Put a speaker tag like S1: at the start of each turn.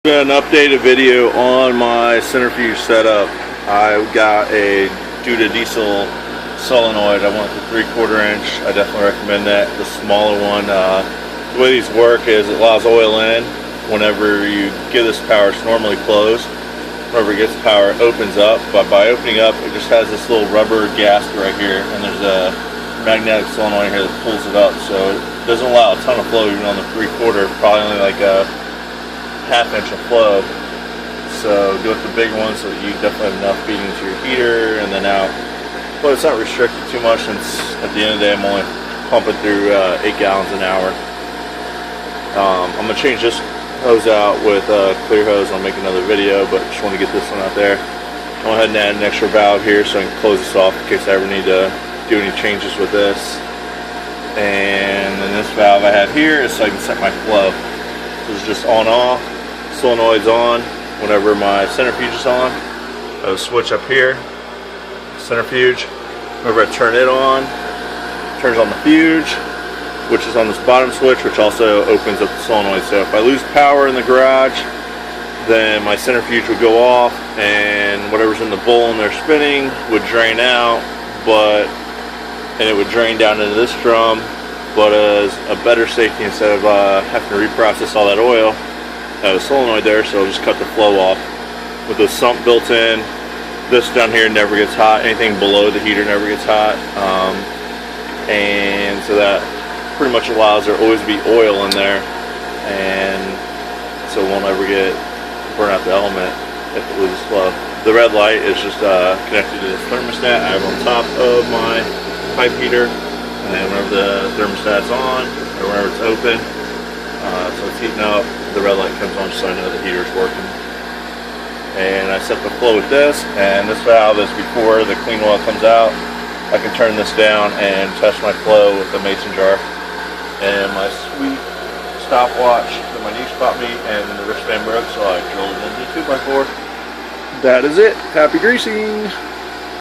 S1: An updated video on my centrifuge setup. I got a Duda diesel solenoid. I went with the 3/4 inch. I definitely recommend that. The smaller one. The way these work is it allows oil in whenever you give this power. It's normally closed. Whenever it gets power, it opens up. But by opening up, it just has this little rubber gasket right here, and there's a magnetic solenoid here that pulls it up. So it doesn't allow a ton of flow even on the 3/4. Probably only like a ½ inch of flow. So go with the big one so that you definitely have enough feeding to your heater and then out. But it's not restricted too much since at the end of the day I'm only pumping through 8 gallons an hour. I'm going to change this hose out with a clear hose. I'll make another video, but just want to get this one out there. I went ahead and add an extra valve here so I can close this off in case I ever need to do any changes with this. And then this valve I have here is so I can set my flow. This is just on off. Solenoid's on whenever my centrifuge is on. I have a switch up here, centrifuge. Whenever I turn it on, it turns on the fuge, which is on this bottom switch, which also opens up the solenoid. So if I lose power in the garage, then my centrifuge would go off and whatever's in the bowl in there spinning would drain out, and it would drain down into this drum. But as a better safety, instead of having to reprocess all that oil, I have a solenoid there, so it'll just cut the flow off. With the sump built in, this down here never gets hot. Anything below the heater never gets hot. And so that pretty much allows there always to be oil in there, and so it won't ever burn out the element if it loses flow. The red light is just connected to this thermostat I have on top of my pipe heater. And then whenever the thermostat's on, or whenever it's open, so it's heating up, the red light comes on so I know the heater's working. And I set the flow with this, and this valve is before the clean oil comes out. I can turn this down and test my flow with the mason jar. And my sweet stopwatch that my niece bought me, and the wristband broke, so I drilled it into 2x4. That is it. Happy greasing!